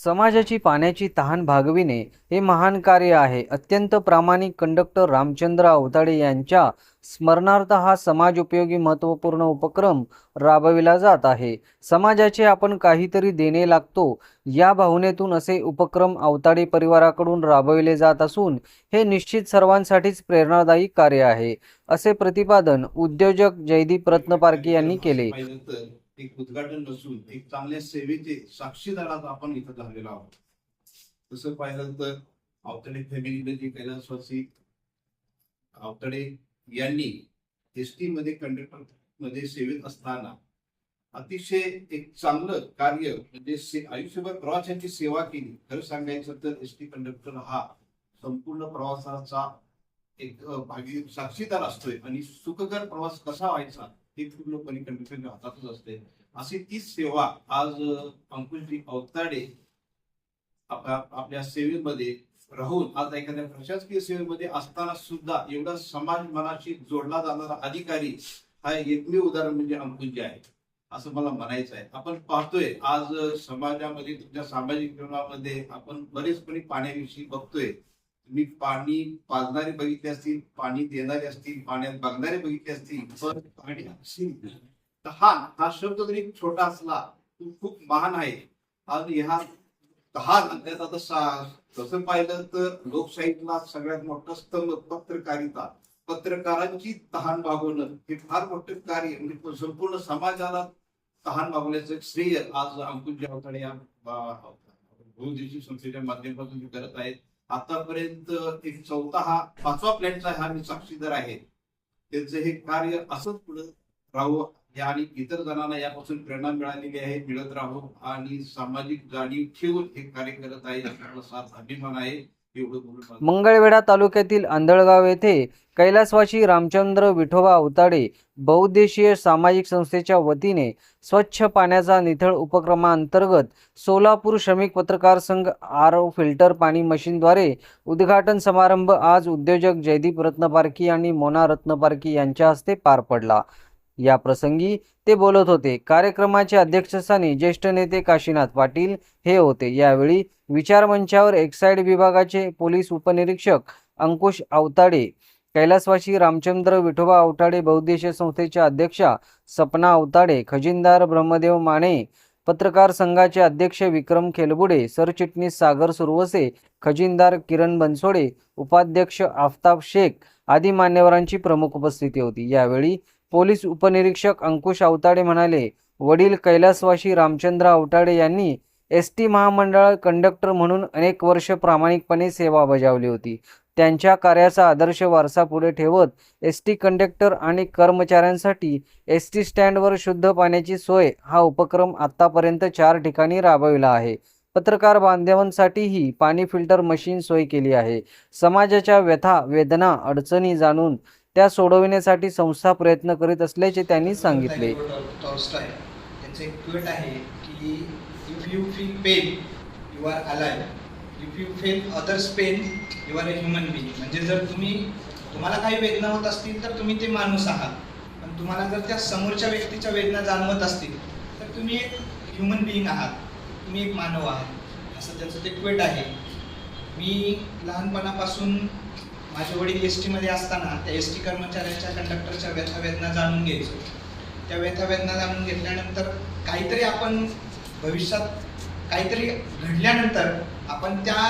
समाजाची पाण्याची तहान भागविणे हे महान कार्य आहे. अत्यंत प्रामाणिक कंडक्टर रामचंद्र अवताडे यांच्या स्मरणार्थ हा समाजोपयोगी महत्त्वपूर्ण उपक्रम राबविला जात आहे. समाजाचे आपण काहीतरी देणे लागतो या भावनेतून असे उपक्रम अवताडे परिवाराकडून राबविले जात असून हे निश्चित सर्वांसाठीच प्रेरणादायी कार्य आहे, असे प्रतिपादन उद्योजक जयदीप रत्नपारखी यांनी केले. एक उद्घाटन नसून एक चांगल्या सेवेचे साक्षीदार आपण इथं झालेलो आहोत. तसं पाहिलं तर अवतडे फॅमिलीने जे कैलासवासी अवतडे यांनी एसटी मध्ये कंडक्टर मध्ये सेवेत असताना अतिशय एक चांगलं कार्य म्हणजे आयुष्यभर प्रवाशांची सेवा केली. खरं सांगायचं तर एसटी कंडक्टर हा संपूर्ण प्रवासाचा एक भागी साक्षीदार असतोय आणि सुखकर प्रवास कसा व्हायचा हे पूर्णपणे कंडक्टरच्या हातातच असते. अशी तीच सेवा आज अंकुशजी अवताडे आपल्या सेवेमध्ये राहून आज एखाद्या प्रशासकीय सेवेमध्ये असताना सुद्धा एवढा समाज मनाशी जोडला जाणारा अधिकारी हा एकमेव उदाहरण म्हणजे अंकुशजी आहे असं मला म्हणायचं आहे. आपण पाहतोय आज समाजामध्ये तुमच्या सामाजिक जीवनामध्ये आपण बरेचपणे पाण्याविषयी बघतोय. तुम्ही पाणी पाजणारे बघितले असतील, पाणी देणारे असतील, पाण्यात बघणारे बघितले असतील, पण पाणी असतील हा शब्द जरी छोटा असला तो खूप महान आहे. आज ह्या तसं पाहिलं तर लोकशाहीतला सगळ्यात मोठा स्तंभ पत्रकारिता, पत्रकारांची तहान भागवणं हे फार मोठं कार्य म्हणजे संपूर्ण समाजाला तहान भागवण्याचं श्रेय आज अंकुशजी अवताडे या बहुउद्देशीय संस्थेच्या माध्यमातून करत आहेत. आतापर्यंत एक पाचवा प्लॅनचा हा मी साक्षीदार आहे. त्यांचं हे कार्य असंच पुढे राहू आणि इतर जणांना यापासून प्रेरणा मिळालेली आहे, मिळत राहू आणि सामाजिक जाणीव ठेवून हे कार्य करत आहे याचा सार्थ अभिमान आहे. मंगळवेढा तालुक्यातील आंधळगाव येथे कैलासवासी रामचंद्र विठोबा अवताडे बहुउद्देशीय सामाजिक संस्थेच्या वतीने स्वच्छ पाण्याचा नितळ उपक्रमांतर्गत सोलापूर श्रमिक पत्रकार संघ आरओ फिल्टर पाणी मशीनद्वारे उद्घाटन समारंभ आज उद्योजक जयदीप रत्नपारखी आणि मोना रत्नपारखी यांच्या हस्ते पार पडला. या प्रसंगी ते बोलत होते. कार्यक्रमाच्या अध्यक्षस्थानी ज्येष्ठ नेते काशीनाथ पाटील हे होते. यावेळी विचारमंचावर एक्साईड विभागाचे पोलीस उपनिरीक्षक अंकुश अवताडे, कैलासवासी रामचंद्र विठोबा अवताडे बहुउद्देशीय संस्थेच्या अध्यक्षा सपना अवताडे, खजिनदार ब्रह्मदेव माने, पत्रकार संघाचे अध्यक्ष विक्रम खेलबुडे, सरचिटणीस सागर सुरवसे, खजिनदार किरण बनसोडे, उपाध्यक्ष आफताब शेख आदी मान्यवरांची प्रमुख उपस्थिती होती. यावेळी पोलीस उपनिरीक्षक अंकुश अवताडे म्हणाले, वडील कैलासवासी रामचंद्र अवताडे यांनी एसटी महामंडळात कंडक्टर म्हणून अनेक वर्ष प्रामाणिकपणे सेवा बजावली होती. त्यांच्या कार्याचा आदर्श वारसा पुढे ठेवत एसटी कंडक्टर आणि कर्मचाऱ्यांसाठी एसटी स्टँडवर शुद्ध पाण्याची सोय हा उपक्रम आतापर्यंत 4 ठिकाणी राबविला आहे. पत्रकार बांधवांसाठीही पाणी फिल्टर मशीन सोय केली आहे. समाजाच्या व्यथा, वेदना, अडचणी जाणून त्या सोडविण्यासाठी संस्था प्रयत्न करीत असल्याचे त्यांनी सांगितले. If you feel pain, you are alive. If you feel others' pain, you are a human being. म्हणजे जर तुम्हाला काही वेदना होत असतील तर तुम्ही ते माणूस आहात, पण तुम्हाला जर त्या समोरच्या व्यक्तीच्या वेदना जाणवत असतील तर तुम्ही एक ह्युमन बिईंग आहात, तुम्ही एक मानव आहात, असं त्याचं ते क्वेट आहे. मी लहानपणापासून माझे वडील एसटीमध्ये असताना त्या एसटी कर्मचाऱ्यांच्या कंडक्टरच्या व्यथा-वेदना जाणून घ्यायचो. त्या व्यथा-वेदना जाणून घेतल्यानंतर काहीतरी आपण भविष्यात काहीतरी घडल्यानंतर आपण त्या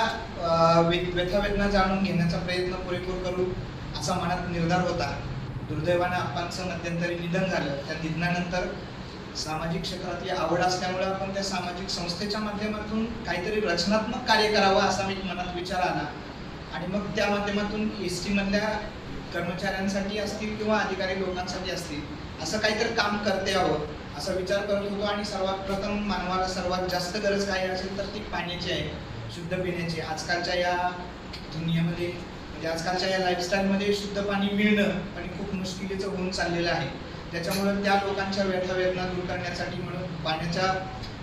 व्यथा-वेदना जाणून घेण्याचा प्रयत्न पुरेपूर करू असा मनात निर्धार होता. दुर्दैवानं आपांचं मध्यंतरी निधन झालं. त्या निधनानंतर सामाजिक क्षेत्रातली आवड असल्यामुळे आपण त्या सामाजिक संस्थेच्या माध्यमातून काहीतरी रचनात्मक कार्य करावं असा मी मनात विचार आला आणि मग त्या माध्यमातून एस टीमधल्या कर्मचाऱ्यांसाठी असतील किंवा अधिकारी लोकांसाठी असतील असं काहीतरी काम करता यावं असा विचार करत होतो. आणि सर्वात प्रथम मानवाला सर्वात जास्त गरज काय असेल तर ती पाण्याची आहे, शुद्ध पिण्याची. आजकालच्या या दुनियेमध्ये म्हणजे आजकालच्या या लाईफस्टाईलमध्ये शुद्ध पाणी मिळणं पण खूप मुश्किलीचं होऊन चाललेलं आहे. त्याच्यामुळे त्या लोकांच्या व्यथा-वेदना दूर करण्यासाठी म्हणून पाण्याच्या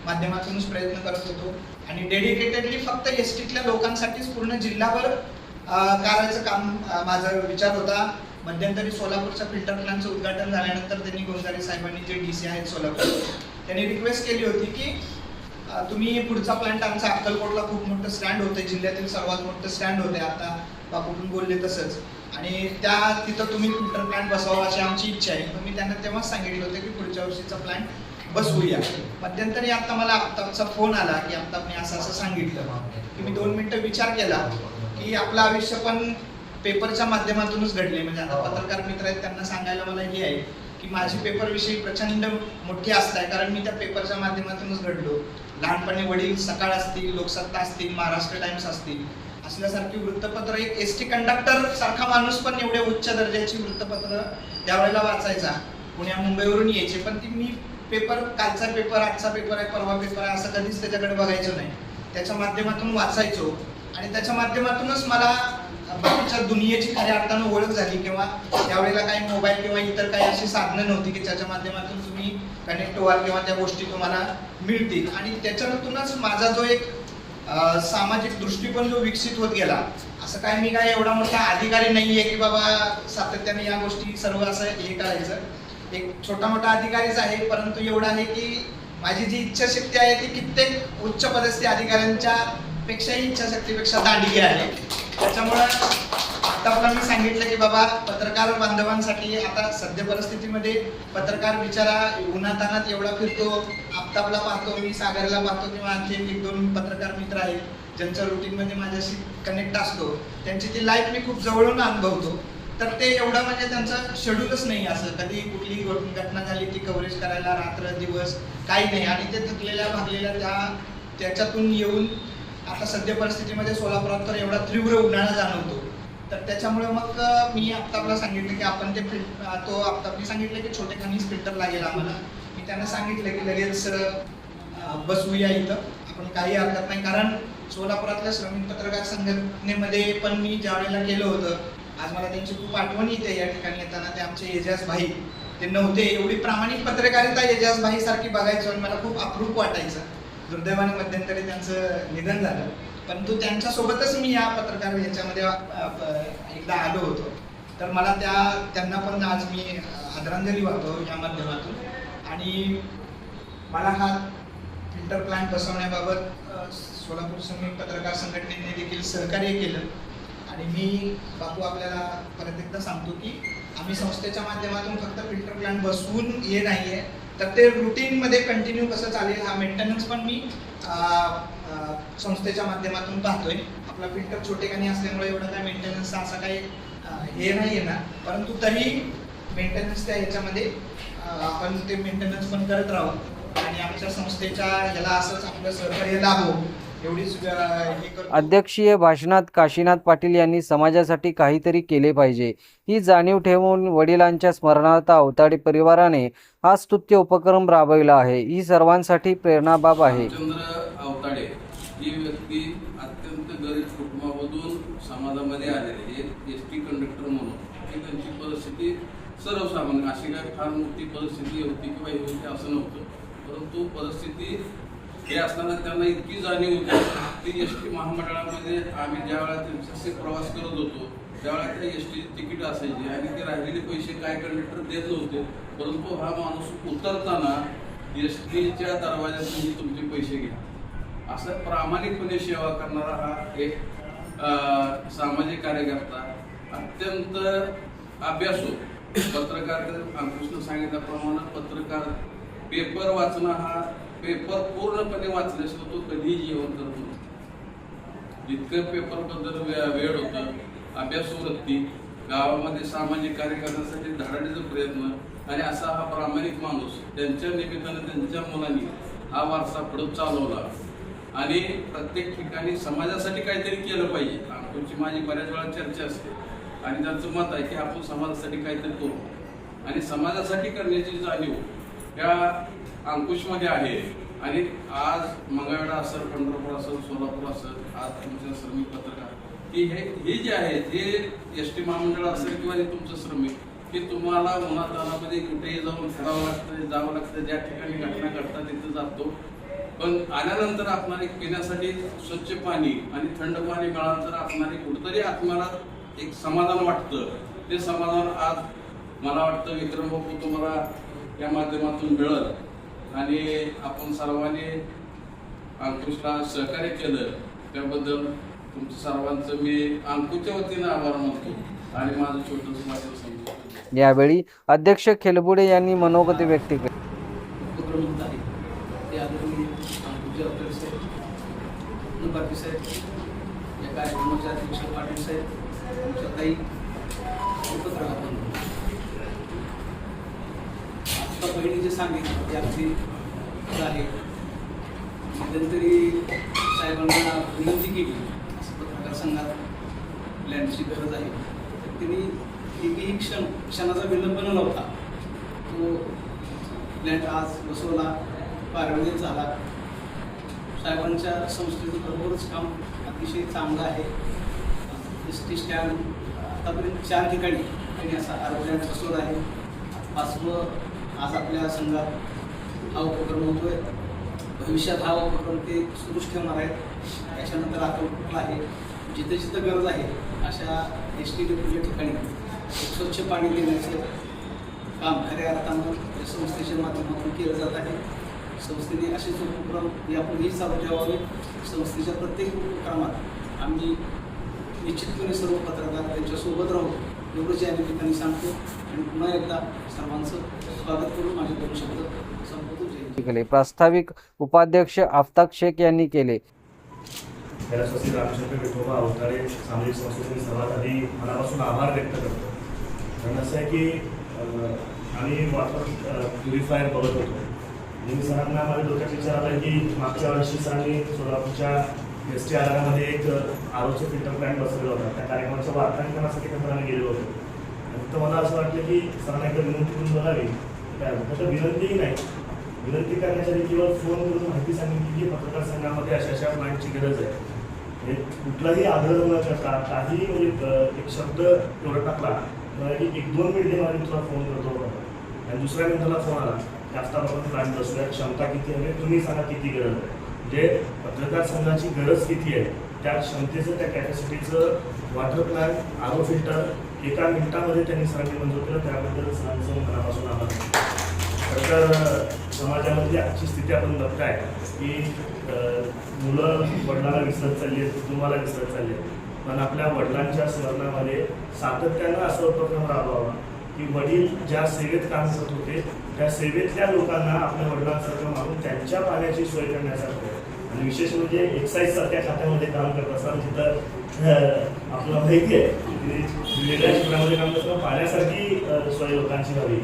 माध्यमातूनच प्रयत्न करत होतो आणि डेडिकेटेडली फक्त एस टीतल्या लोकांसाठीच पूर्ण जिल्हाभर करायचं काम माझा विचार होता. मध्यंतरी सोलापूरच्या फिल्टर प्लांटचं उद्घाटन झाल्यानंतर त्यांनी गोंजारे साहेबांनी जे DC आहेत सोलापूर त्यांनी रिक्वेस्ट केली होती की तुम्ही पुढचा प्लांट आमचा अक्कलकोटला खूप मोठं स्टँड होतं, जिल्ह्यातील सर्वात मोठं स्टँड होते, आता बापू पण बोलले तसंच, आणि तिथं तुम्ही फिल्टर प्लांट बसवावा अशी आमची इच्छा आहे. तर मी त्यांना तेव्हाच सांगितलं होतं की पुढच्या वर्षीचा प्लांट बसवूया. मध्यंतरी आता मला आफताबचा फोन आला की आफताबने असं सांगितलं की मी 2 मिनिटं विचार केला की आपलं आयुष्य पण पेपरच्या माध्यमातूनच घडले. म्हणजे आता पत्रकार मित्र आहेत, त्यांना सांगायला मला हे आहे की माझी पेपरविषयी प्रचंड मोठी आस्था आहे, कारण मी त्या पेपरच्या माध्यमातूनच घडलो. लहानपणी वडील सकाळ असतील, लोकसत्ता असतील, महाराष्ट्र टाइम्स असतील असल्यासारखी वृत्तपत्र, एक एसटी कंडक्टर सारखा माणूस पण एवढे उच्च दर्जाची वृत्तपत्र त्यावेळेला वाचायचा. पुण्या मुंबईवरून यायचे, पण ती मी पेपर, कालचा पेपर, आजचा पेपर आहे, परवा पेपर आहे असं कधीच त्याच्याकडे बघायचो नाही. त्याच्या माध्यमातून वाचायचो आणि त्याच्या माध्यमातूनच मला बाकीच्या दुनियेची खऱ्या अर्थानं ओळख झाली. किंवा त्यावेळेला काही मोबाईल किंवा इतर काही अशी साधनं नव्हती की ज्याच्या माध्यमातून तुम्ही कनेक्ट व्हाल किंवा त्या गोष्टी तुम्हाला मिळतील. आणि त्याच्यातूनच माझा जो एक सामाजिक दृष्टिकोन जो विकसित होत गेला. असं काय मी काय एवढा मोठा अधिकारी नाहीये की बाबा सातत्याने या गोष्टी सर्व असं हे करायचं. एक छोटा मोठा अधिकारीच आहे, परंतु एवढा आहे की माझी जी इच्छाशक्ती आहे ती कित्येक उच्च पदस्थ अधिकाऱ्यांच्या पेक्षाही इच्छाशक्तीपेक्षा दांडगी आहे. त्याच्यामुळं आता मी सांगितलं की बाबा पत्रकार बांधवांसाठी आता सध्या परिस्थितीमध्ये पत्रकार बिचारा उन्हातानात एवढा फिरतो, आफताबला पाहतो, मी सागरला पाहतो किंवा आणखी 1-2 पत्रकार मित्र आहेत ज्यांच्या रुटीनमध्ये माझ्याशी कनेक्ट असतो, त्यांची ती लाईफ मी खूप जवळून अनुभवतो. तर ते एवढं म्हणजे त्यांचं शेड्यूलच नाही, असं कधी कुठली घटना झाली ती कव्हरेज करायला रात्र दिवस काही नाही. आणि ते थकलेल्या भागलेल्या त्याच्यातून येऊन आता सध्या परिस्थितीमध्ये सोलापुरात तर एवढा तीव्र उन्हाळा जाणवतो. तर त्याच्यामुळे मग मी आफताबला सांगितलं की आपण तो आफताबने सांगितलं की छोटे खानीच फिल्टर लागेल आम्हाला. मी त्यांना सांगितलं की लगेच बसवूया इथं, आपण काही हरकत नाही. कारण सोलापुरातल्या श्रमिक पत्रकार संघटनेमध्ये पण मी ज्या वेळेला केलं होतं, आज मला त्यांची खूप आठवण येते. या ठिकाणी येताना ते आमचे एजाज भाई ते नव्हते, एवढी प्रामाणिक पत्रकारिता एजाज भाई सारखी बघायचो आणि मला खूप अप्रूप वाटायचं. दुर्दैवाने मध्यंतरी त्यांचं निधन झालं, परंतु त्यांच्यासोबतच मी या पत्रकार याच्यामध्ये एकदा आलो होतो. तर मला त्यांना पण आज मी आदरांजली वाहतो या माध्यमातून. आणि मला हा फिल्टर प्लांट बसवण्याबाबत सोलापूर श्रमिक पत्रकार संघटनेने देखील सहकार्य केलं. आणि मी बापू आपल्याला परत एकदा सांगतो की आम्ही संस्थेच्या माध्यमातून फक्त फिल्टर प्लांट बसवून हे नाहीये, तर ते रुटीनमध्ये कंटिन्यू कसं चालेल हा मेंटेनन्स पण मी संस्थेच्या माध्यमातून पाहतोय. आपला फिल्टर छोटेखानी असल्यामुळे एवढं काय मेंटेनन्सचा असं काही हे नाही आहे ना, परंतु तरी मेंटेनन्स त्या ह्याच्यामध्ये आपण ते मेंटेनन्स पण करत राहू आणि आमच्या संस्थेच्या याला असंच आपलं सहकार्य लाभो एवढीच हे करतो. अध्यक्षीय भाषणात काशीनाथ पाटील यांनी समाजासाठी काहीतरी केले पाहिजे ही जाणीव ठेवून वडिलांच्या स्मरणार्थ अवताडे परिवाराने हा स्तुत्य उपक्रम राबविला आहे. ही सर्वांसाठी प्रेरणाबाब आहे. रामचंद्र अवताडे ही व्यक्ती अत्यंत गरीब कुटुंबामधून समाजामध्ये आलेली एक एसटी कंडक्टर म्हणून ही त्यांची परिस्थिती सर्वसामान्य अशी काही फार मोठी परिस्थिती होती किंवा हे होती असं नव्हतं, परंतु परिस्थिती हे असताना त्यांना इतकी जाणीव होती की एस टी महामंडळामध्ये आम्ही ज्यावेळेला त्यांच्याशी प्रवास करत होतो त्यावेळेला त्या एस टी तिकीट असायची आणि ते राहिलेले पैसे काय कंडक्टर देत नव्हते, परंतु हा माणूस उतरताना एस टीच्या दरवाज्यातून तुमचे पैसे घ्या असं प्रामाणिकपणे सेवा करणारा हा एक सामाजिक कार्यकर्ता, अत्यंत अभ्यासू पत्रकार. अंकुशनं सांगितल्याप्रमाणे पत्रकार पेपर वाचणं हा पेपर पूर्णपणे वाचल्याशिवाय तो कधीही जेवण करत नव्हता. इतकं पेपरबद्दल वेळ होतं, अभ्यासू वृत्ती, गावामध्ये सामाजिक कार्य करण्यासाठी धडाडीचा प्रयत्न आणि असा हा प्रामाणिक माणूस त्यांच्या निमित्तानं त्यांच्या मुलांनी हा वारसा पुढे चालवला आणि प्रत्येक ठिकाणी समाजासाठी काहीतरी केलं पाहिजे. अंकुशची माझी बऱ्याच वेळा चर्चा असते आणि त्यांचं मत आहे की आपण समाजासाठी काहीतरी करू आणि समाजासाठी करण्याची जाणीव या अंकुशमध्ये आहे. आणि आज मंगळवेढा असेल, पंढरपूर असेल, सोलापूर असेल, आज तुमच्या श्रमिक पत्रकार की हे जे आहेत हे एस टी महामंडळ असेल किंवा हे तुमचं श्रमिक की तुम्हाला उन्हातानामध्ये कुठेही जाऊन फिरावं लागतं, जावं लागतं, ज्या ठिकाणी घटना घडतात तिथं जातो, पण आल्यानंतर आपणाला एक पिण्यासाठी स्वच्छ पाणी आणि थंड पाणी मिळाल्यानंतर आपणाला कुठंतरी आत्म्याला एक समाधान वाटतं. ते समाधान आज मला वाटतं विक्रम बापू तुम्हाला या माध्यमातून मिळेल आणि आपण सर्वांनी अंकुशला सहकार्य केलं त्याबद्दल तुमचं सर्वांचं मी अंकुशच्या वतीनं आभार मानतो आणि माझं छोटंसं माझं समजून यावेळी अध्यक्ष खेलबुडे यांनी मनोगत व्यक्त केले. उपक्रम आहे ते आदरणीय अंकुश अवतडे साहेब, पाटील साहेब, या कार्यक्रमाचे अध्यक्ष पाटील साहेब, आमच्या काही उपक्रम आत्ता बहिणी जे सांगितलं ते अगदी आहे. मध्यंतरी साहेबांना विनंती केली असं पत्रकार संघात लँडची गरज आहे, तर त्यांनी एकही क्षणाचा विलंब न लावता तो लँड आज बसवला, कार्यान्वित झाला. साहेबांच्या संस्थेचं बरोबरच काम अतिशय चांगलं आहे. एस.टी. स्टँड आतापर्यंत 4 ठिकाणी त्यांनी असा लँड बसवला आहे. 5वं आज आपल्या संघात हा उपक्रम होतोय. भविष्यात हा उपक्रम ते सुरूच ठेवणार आहेत. त्याच्यानंतर आता कुठला आहे जिथे जिथं गरज आहे अशा एस.टी. डेपोच्या ठिकाणी स्वच्छ पाणी देण्याचं काम खऱ्या अर्थानं या संस्थेच्या माध्यमातून केलं जात आहे. संस्थेने असेच उपक्रम यापुढेही चालू ठेवावे. संस्थेच्या प्रत्येक उपक्रमात आम्ही निश्चितपणे सर्व पत्रकार त्यांच्यासोबत राहू एवढंच या निमित्ताने सांगतो आणि पुन्हा एकदा सर्वांचं स्वागत करून माझे 2 शब्द संपवतो. जय. प्रास्ताविक उपाध्यक्ष आफताब शेख यांनी केले. कैलासवासी रामचंद्र विठोबा अवताडे सामाजिक संस्थेचे सर्वात आधी मनापासून आभार व्यक्त करतो. कारण असं आहे की आम्ही वॉटर प्युरिफायर बघत होतो आणि सरांना माझ्या डोक्यात विचार आला की मागच्या वर्षी सरांनी सोलापूरच्या एस.टी. आगारामध्ये एक आरोचं फिल्टर प्लॅन्ट बसवलेला होता. त्या कार्यक्रमाच्या वार्तांकनासाठी सरांना गेलेलो होतो आणि तर मला असं वाटलं की सरांना एकदा विनंती करून बघावी. तर विनंतीही नाही, विनंती करण्याच्या किंवा फोन करून माहिती सांगितली की पत्रकार संघामध्ये अशा प्लॅन्टची गरज आहे. हे कुठलाही आग्रह न करता काही म्हणजे एक शब्द एवढा टाकला की 1-2 मिनिटे माझी तुला फोन करतो आणि दुसऱ्या मिनिटाला फोन आला की आता आपण प्लॅन्ट बसूया, क्षमता किती आहे तुम्ही सांगा किती गरज आहे. म्हणजे पत्रकार संघाची गरज किती आहे त्या क्षमतेचं त्या कॅपॅसिटीचं वॉटर प्लॅन्ट आरो फिल्टर 1 मिनिटामध्ये त्यांनी सरांनी मंजूर केलं. त्याबद्दल सरांचं मनापासून आभार. तर समाजामध्ये आजची स्थिती आपण बघताय की मुलं वडिलांना विसरत चालली आहेत, कुटुंबाला विसरत चालली आहेत. पण आपल्या वडिलांच्या स्मरणामध्ये सातत्यानं असं उपक्रम राबवावा की वडील ज्या सेवेत काम करत होते त्या सेवेतल्या लोकांना आपल्या वडिलांसारखं मानून त्यांच्या पाण्याची सोय करण्यासारखं. आणि विशेष म्हणजे एक्साईजसारख्या खात्यामध्ये काम करत असताना जिथं आपल्याला माहिती आहे की वेगळ्या क्षेत्रामध्ये काम करताना पाण्यासारखी सोय लोकांची व्हावी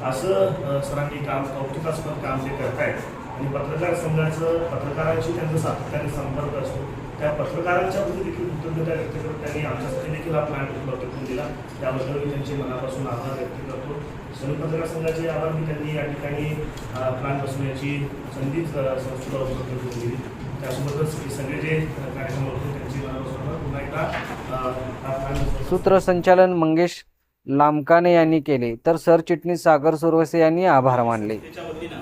असं सरांनी काम कौतुकास्पद काम ते करतायत. आणि पत्रकार संघाचं पत्रकारांशी त्यांचा सातत्याने संपर्क असतो. त्या पत्रकारांच्या प्रती देखील कृतज्ञता व्यक्त करत त्यांनी आमच्यासाठी देखील हा प्लॅन उपलब्ध करून दिला. त्याबद्दल मी त्यांचे मनापासून आभार व्यक्त करतो. संयुक्त पत्रकार संघाचे आभार की त्यांनी या ठिकाणी प्लॅन बसवण्याची संधी संस्थेला उपलब्ध करून दिली. त्यासोबतच सगळे जे कार्यक्रम होते त्यांची मनापासून पुन्हा एकदा हा प्लॅन सूत्रसंचालन मंगेश लामकाने यांनी केले तर सरचिटणीस सागर सुरवसे यांनी आभार मानले. त्याच्या वतीनं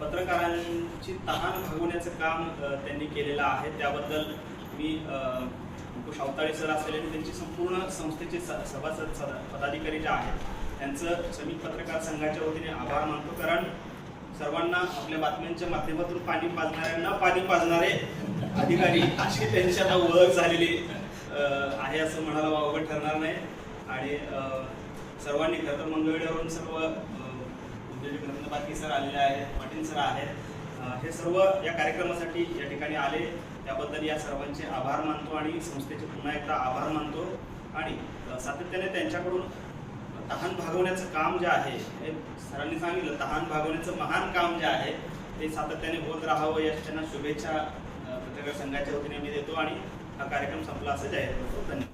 पत्रकारांची तहान भागवण्याचं काम त्यांनी केलेलं आहे. त्याबद्दल मी अंकुश अवताडे सर असलेले त्यांची संपूर्ण संस्थेचे सभासद पदाधिकारी जे आहेत त्यांचं श्रमिक पत्रकार संघाच्या वतीने आभार मानतो. कारण सर्वांना आपल्या बातम्यांच्या माध्यमातून पाणी पाजणाऱ्यांना पाणी पाजणारे अधिकारी अशी त्यांची आता ओळख झालेली आहे असं म्हणायला वावगं ठरणार नाही. आणि सर्वांनी खरं तर मंगळवेढ्यावरून सर्व उद्योजक रत्नबाकी सर आलेले आहेत, पाटील सर आहेत, हे सर्व या कार्यक्रमासाठी या ठिकाणी आले. त्याबद्दल या सर्वांचे आभार मानतो आणि संस्थेचे पुन्हा एकदा आभार मानतो. आणि सातत्याने त्यांच्याकडून तहान भागवण्याचं काम जे आहे हे सरांनी सांगितलं, तहान भागवण्याचं महान काम जे आहे ते सातत्याने होत राहावं याची त्यांना शुभेच्छा पत्रकार संघाच्या वतीने मी देतो आणि हा कार्यक्रम संपला असं जाहीर करतो. धन्यवाद.